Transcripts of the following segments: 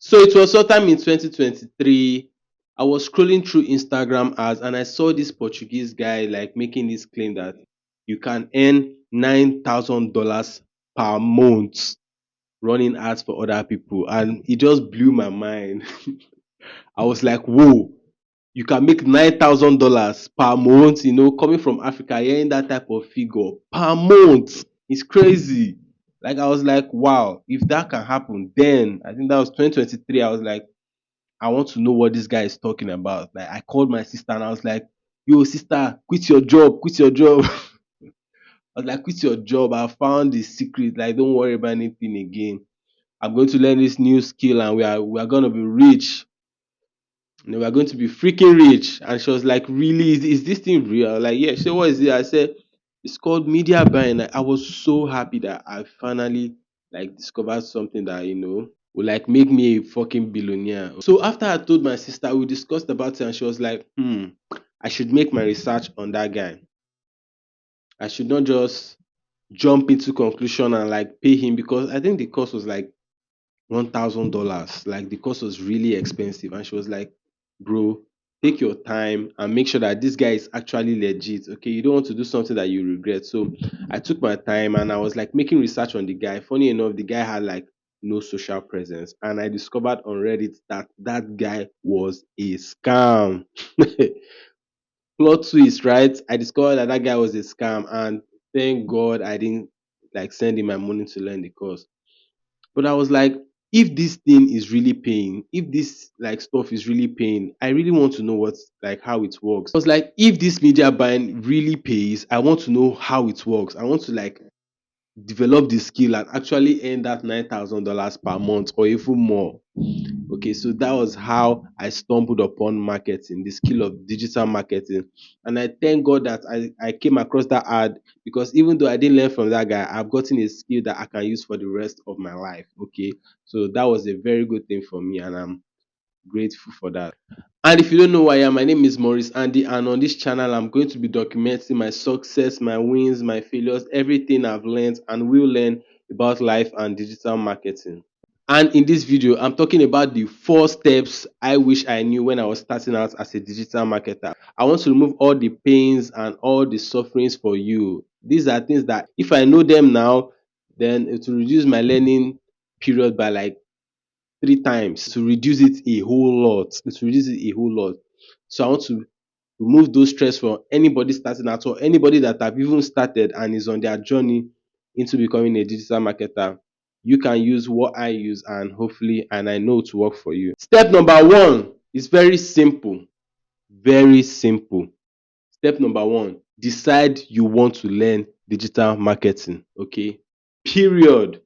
So it was sometime in 2023. I was scrolling through Instagram ads and I saw this Portuguese guy like making this claim that you can earn $9,000 per month running ads for other people. And it just blew my mind. I was like, whoa, you can make $9,000 per month, coming from Africa, hearing that type of figure per month. It's crazy. Like I was like, wow, if that can happen, then I think that was 2023. I was like, I want to know what this guy is talking about. Like I called my sister and I was like, yo, sister, quit your job, quit your job. I was like, quit your job. I found the secret. Like, don't worry about anything again. I'm going to learn this new skill and we are gonna be rich. We are going to be freaking rich. And she was like, really? Is this thing real? I was like, yeah. She said, what is it? I said, it's called media buying. Like, I was so happy that I finally like discovered something that will like make me a fucking billionaire. So after I told my sister, we discussed about it, and she was like, I should make my research on that guy. I should not just jump into conclusion and like pay him, because I think the cost was like $1,000. Like the course was really expensive. And she was like, bro, take your time and make sure that this guy is actually legit. Okay. You don't want to do something that you regret. So I took my time and I was like making research on the guy. Funny enough, the guy had like no social presence. And I discovered on Reddit that that guy was a scam. Plot twist, right? I discovered that that guy was a scam. And thank God I didn't like send him my money to learn the course. But I was like, if this thing is really paying, if this like stuff is really paying, I really want to know what's like how it works. I was like, if this media buying really pays, I want to know how it works. I want to like develop the skill and actually earn that $9,000 per month or even more. Okay, so that was how I stumbled upon marketing, the skill of digital marketing. And I thank God that I came across that ad, because even though I didn't learn from that guy, I've gotten a skill that I can use for the rest of my life. Okay, so that was a very good thing for me, and I'm grateful for that. And if you don't know who I am, my name is Maurice Andy, and on this channel, I'm going to be documenting my success, my wins, my failures, everything I've learned and will learn about life and digital marketing. And in this video, I'm talking about the 4 steps I wish I knew when I was starting out as a digital marketer. I want to remove all the pains and all the sufferings for you. These are things that if I know them now, then it will reduce my learning period by like 3 times, to reduce it a whole lot. It will reduce it a whole lot. So I want to remove those stress for anybody starting out, or anybody that have even started and is on their journey into becoming a digital marketer. You can use what I use, and hopefully, and I know to work for you. Step number one is very simple. Very simple. Step number one, decide you want to learn digital marketing. Okay. Period.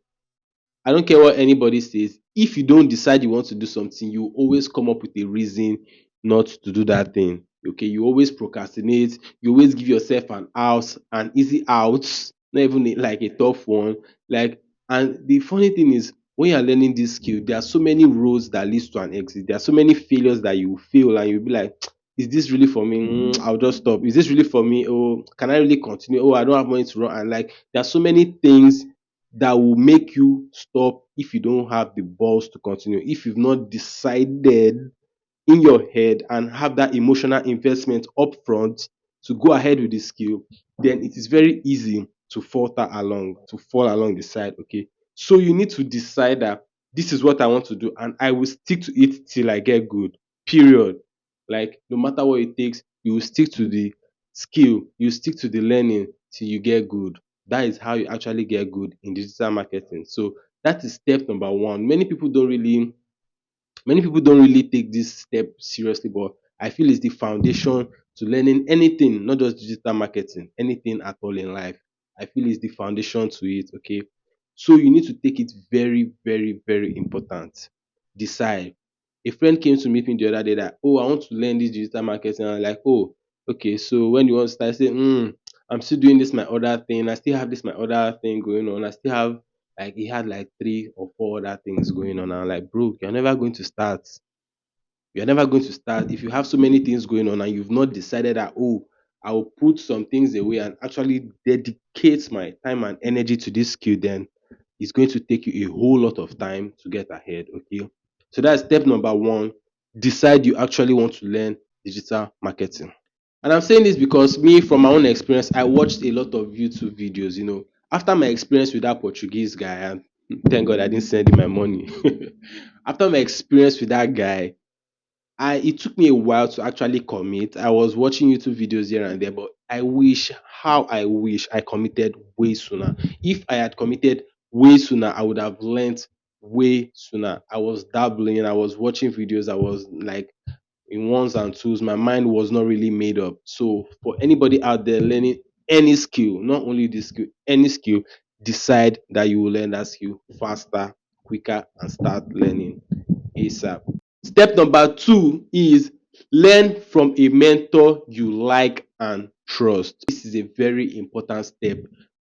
I don't care what anybody says. If you don't decide you want to do something, you always come up with a reason not to do that thing. Okay, you always procrastinate. You always give yourself an easy out, not even like a tough one. Like, and the funny thing is, when you're learning this skill, there are so many roads that leads to an exit. There are so many failures that you fail, and you'll be like, is this really for me? I'll just stop. Is this really for me? Oh, can I really continue? Oh, I don't have money to run. And like, there are so many things that will make you stop if you don't have the balls to continue, if you've not decided in your head and have that emotional investment up front to go ahead with the skill. Then it is very easy to to fall along the side. Okay, so you need to decide that this is what I want to do, and I will stick to it till I get good. Period. Like, no matter what it takes, you will stick to the skill, you stick to the learning till you get good. That is how you actually get good in digital marketing. So that is step number one. Many people don't really take this step seriously, but I feel it's the foundation to learning anything, not just digital marketing, anything at all in life. I feel it's the foundation to it. Okay, so you need to take it very, very, very important. Decide. A friend came to meet me the other day that, oh, I want to learn this digital marketing. And I'm like, oh, okay, so when you want to start, I say, I'm still doing this my other thing. I still have this my other thing going on. I still have, like, he had like 3 or 4 other things going on. And I'm like, bro, you're never going to start. You're never going to start if you have so many things going on and you've not decided that, oh, I will put some things away and actually dedicate my time and energy to this skill. Then it's going to take you a whole lot of time to get ahead. Okay. So that's step number one. Decide you actually want to learn digital marketing. And I'm saying this because me, from my own experience, I watched a lot of YouTube videos. After my experience with that Portuguese guy, and thank God I didn't send him my money. After my experience with that guy, it took me a while to actually commit. I was watching YouTube videos here and there, but I wish I committed way sooner. If I had committed way sooner, I would have learned way sooner. I was dabbling, I was watching videos, I was like in ones and twos. My mind was not really made up. So for anybody out there learning any skill, not only this skill, any skill, decide that you will learn that skill faster, quicker, and start learning ASAP. Step number two is learn from a mentor you like and trust. This is a very important step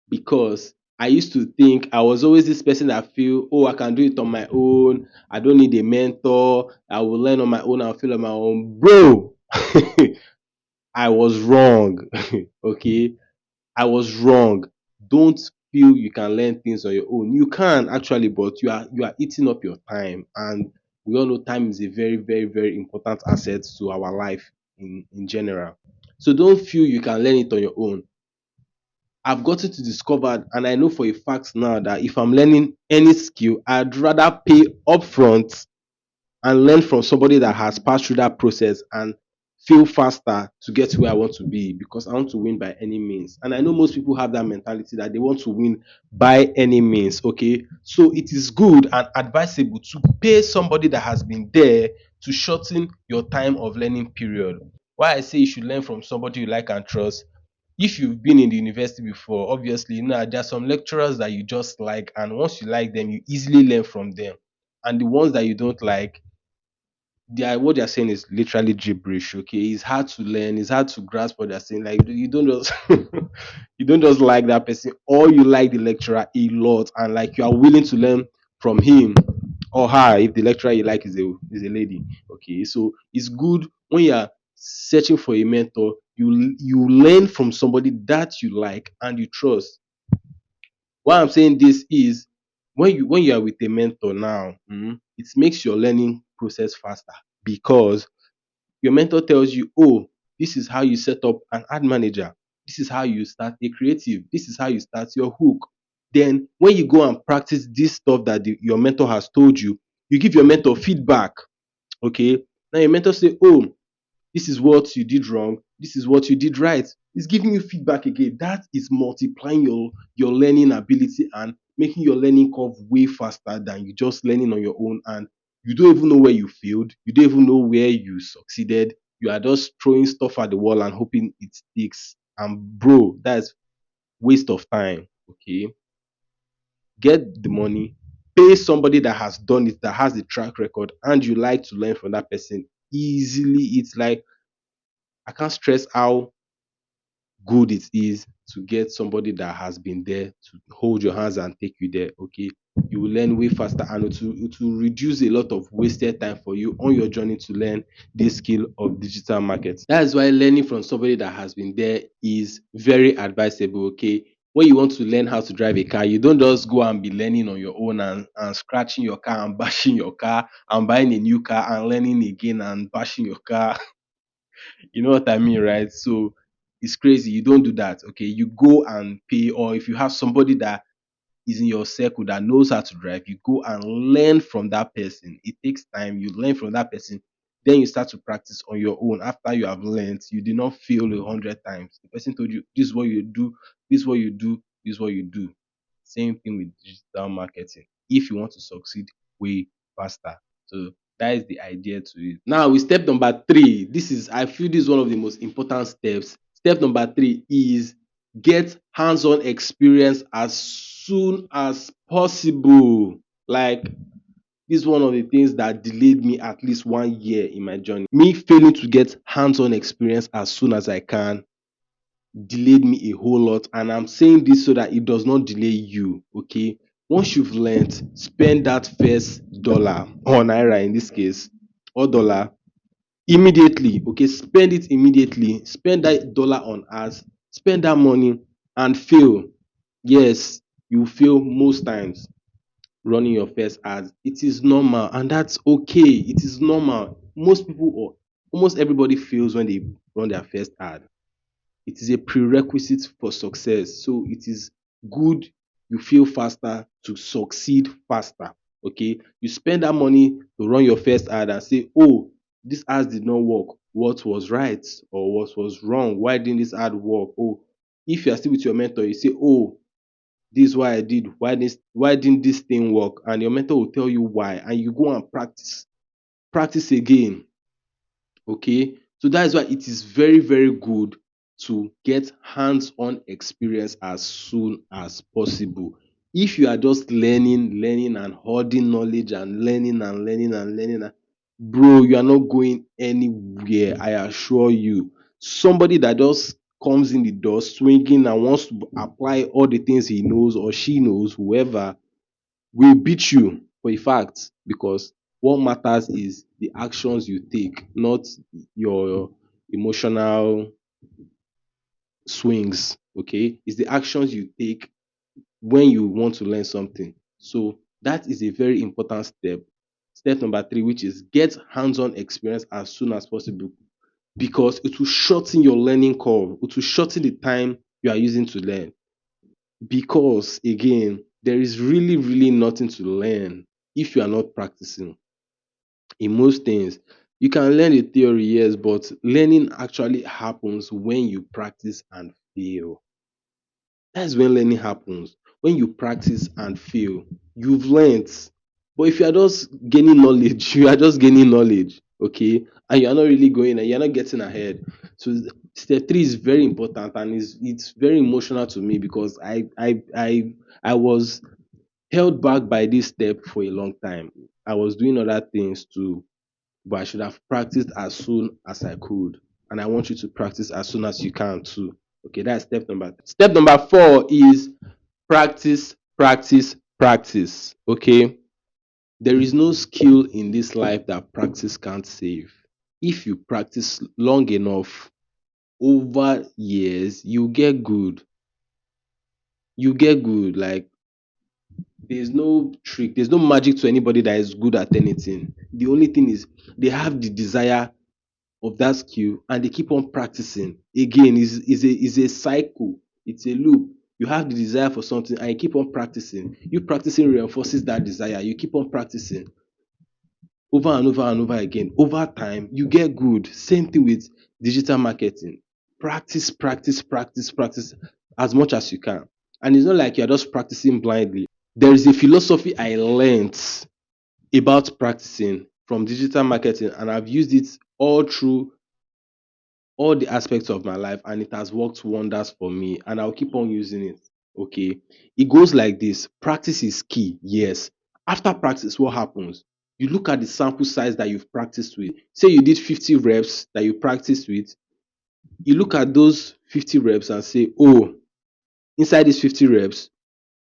because I used to think I was always this person that feel, oh, I can do it on my own. I don't need a mentor. I will learn on my own. I'll feel on my own. Bro, I was wrong. Okay. I was wrong. Don't feel you can learn things on your own. You can actually, but you are eating up your time. And we all know time is a very, very, very important asset to our life in general. So don't feel you can learn it on your own. I've gotten to discover, and I know for a fact now, that if I'm learning any skill, I'd rather pay upfront and learn from somebody that has passed through that process and feel faster to get to where I want to be, because I want to win by any means. And I know most people have that mentality that they want to win by any means. Okay. So it is good and advisable to pay somebody that has been there to shorten your time of learning period. Why I say you should learn from somebody you like and trust. If you've been in the university before, obviously, there are some lecturers that you just like, and once you like them, you easily learn from them. And the ones that you don't like, what they're saying is literally gibberish. Okay, it's hard to learn, it's hard to grasp what they're saying. Like, you don't just you don't just like that person, or you like the lecturer a lot, and like you are willing to learn from him or her if the lecturer you like is a lady. Okay, so it's good when you're searching for a mentor, you learn from somebody that you like and you trust. Why I'm saying this is, when you are with a mentor now, it makes your learning process faster, because your mentor tells you, oh, this is how you set up an ad manager. This is how you start a creative. This is how you start your hook. Then when you go and practice this stuff that your mentor has told you, you give your mentor feedback. Okay. Now your mentor say, oh, this is what you did wrong, this is what you did right. It's giving you feedback again. That is multiplying your learning ability and making your learning curve way faster than you just learning on your own, and you don't even know where you failed, you don't even know where you succeeded. You are just throwing stuff at the wall and hoping it sticks. And bro, that's waste of time. Okay, get the money, pay somebody that has done it, that has the track record, and you like to learn from that person easily. It's like, I can't stress how good it is to get somebody that has been there to hold your hands and take you there. Okay, you will learn way faster, and it will reduce a lot of wasted time for you on your journey to learn this skill of digital market. That's why learning from somebody that has been there is very advisable. Okay, when you want to learn how to drive a car, you don't just go and be learning on your own, and scratching your car and bashing your car and buying a new car and learning again and bashing your car. You know what I mean, right? So it's crazy. You don't do that. Okay, you go and pay, or if you have somebody that is in your circle that knows how to drive, you go and learn from that person. It takes time. You learn from that person, then you start to practice on your own. After you have learned, you did not fail 100 times. The person told you, this is what you do, this is what you do, this is what you do. Same thing with digital marketing. If you want to succeed way faster. So that is the idea to it. Now with step number three, I feel this is one of the most important steps. Step number three is get hands-on experience as soon as possible. Like, this is one of the things that delayed me at least 1 year in my journey. Me failing to get hands-on experience as soon as I can delayed me a whole lot, and I'm saying this so that it does not delay you. Okay, once you've learned, spend that first dollar or naira in this case, or dollar, immediately. Okay, spend it immediately. Spend that dollar on ads, spend that money, and fail. Yes, you fail most times. running your first ads. It is normal and that's okay. It is normal. Most people or almost everybody fails when they run their first ad. It is a prerequisite for success. So it is good you fail faster to succeed faster. Okay. You spend that money to run your first ad and say, oh, this ad did not work. What was right or what was wrong? Why didn't this ad work? Oh, if you are still with your mentor, you say, oh, this is why I did. Why didn't this thing work? And your mentor will tell you why. And you go and practice. Practice again. Okay. So that is why it is very, very good to get hands-on experience as soon as possible. If you are just learning and hoarding knowledge and learning, bro, you are not going anywhere. I assure you. Somebody that just comes in the door swinging and wants to apply all the things he knows or she knows, whoever, will beat you for a fact, because what matters is the actions you take, not your emotional swings. Okay, it's the actions you take when you want to learn something. So that is a very important step. Step number three, which is get hands-on experience as soon as possible, because it will shorten your learning curve. It will shorten the time you are using to learn. Because again, there is really, really nothing to learn if you are not practicing in most things. You can learn the theory, yes, but learning actually happens when you practice and fail. That's when learning happens. When you practice and fail, you've learned. But if you are just gaining knowledge, you are just gaining knowledge, okay, and you are not really going and you're not getting ahead. So step three is very important and it's very emotional to me because I was held back by this step for a long time. I was doing other things too, but I should have practiced as soon as I could. And I want you to practice as soon as you can too. Okay, that's step number. Step number four is practice, practice, practice. Okay, there is no skill in this life that practice can't save. If you practice long enough, over years, you get good. You get good. Like there's no trick, there's no magic to anybody that is good at anything. The only thing is they have the desire of that skill and they keep on practicing. Again, is a cycle, it's a loop. You have the desire for something and you keep on practicing. You practicing reinforces that desire. You keep on practicing over and over and over again. Over time, you get good. Same thing with digital marketing. Practice, practice, practice, practice as much as you can. And it's not like you're just practicing blindly. There is a philosophy I learned about practicing from digital marketing, and I've used it all through all the aspects of my life, and it has worked wonders for me, and I'll keep on using it. Okay. It goes like this: practice is key, yes. After practice, what happens? You look at the sample size that you've practiced with. Say you did 50 reps that you practiced with, you look at those 50 reps and say, oh, inside these 50 reps,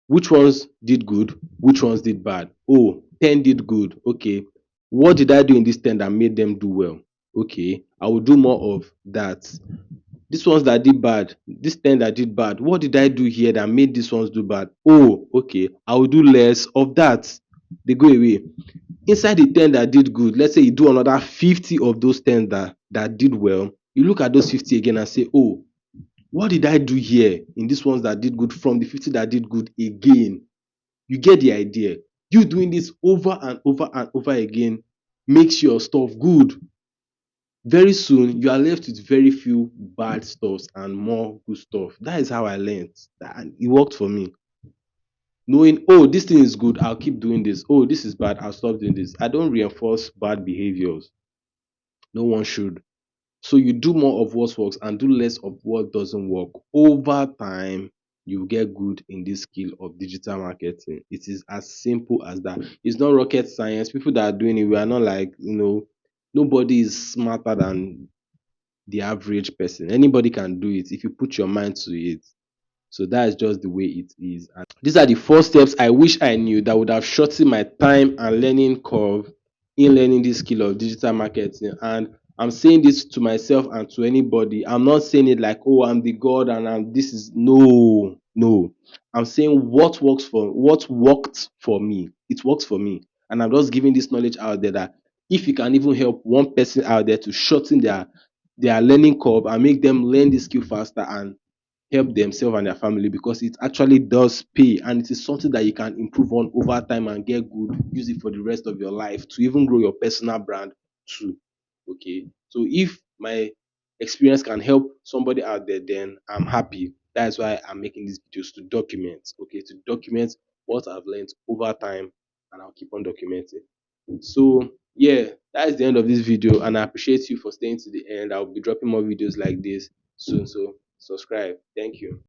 which ones did good? Which ones did bad? Oh, 10 did good. Okay. What did I do in this 10 that made them do well? Okay. I will do more of that. These ones that did bad, this 10 that did bad, what did I do here that made these ones do bad? Oh, okay. I will do less of that. They go away. Inside the 10 that did good, let's say you do another 50 of those 10 that did well. You look at those 50 again and say, oh, what did I do here in these ones that did good from the 50 that did good again? You get the idea. You doing this over and over and over again makes your stuff good. Very soon, you are left with very few bad stuffs and more good stuff. That is how I learned. And it worked for me. Knowing, oh, this thing is good, I'll keep doing this. Oh, this is bad, I'll stop doing this. I don't reinforce bad behaviors. No one should. So you do more of what works and do less of what doesn't work. Over time, you get good in this skill of digital marketing. It is as simple as that. It's not rocket science. People that are doing it, we are not like, nobody is smarter than the average person. Anybody can do it if you put your mind to it. So that is just the way it is. And these are the four steps I wish I knew that would have shortened my time and learning curve in learning this skill of digital marketing. And I'm saying this to myself and to anybody. I'm not saying it like, oh, I'm the God and I'm this is no, no. I'm saying what worked for me. It works for me. And I'm just giving this knowledge out there that if you can even help one person out there to shorten their learning curve and make them learn the skill faster and help themselves and their family, because it actually does pay and it is something that you can improve on over time and get good, use it for the rest of your life to even grow your personal brand too. Okay. So if my experience can help somebody out there, then I'm happy. That's why I'm making these videos to document, okay, to document what I've learned over time, and I'll keep on documenting. So yeah, that's the end of this video, and I appreciate you for staying to the end. I'll be dropping more videos like this soon. So subscribe. Thank you.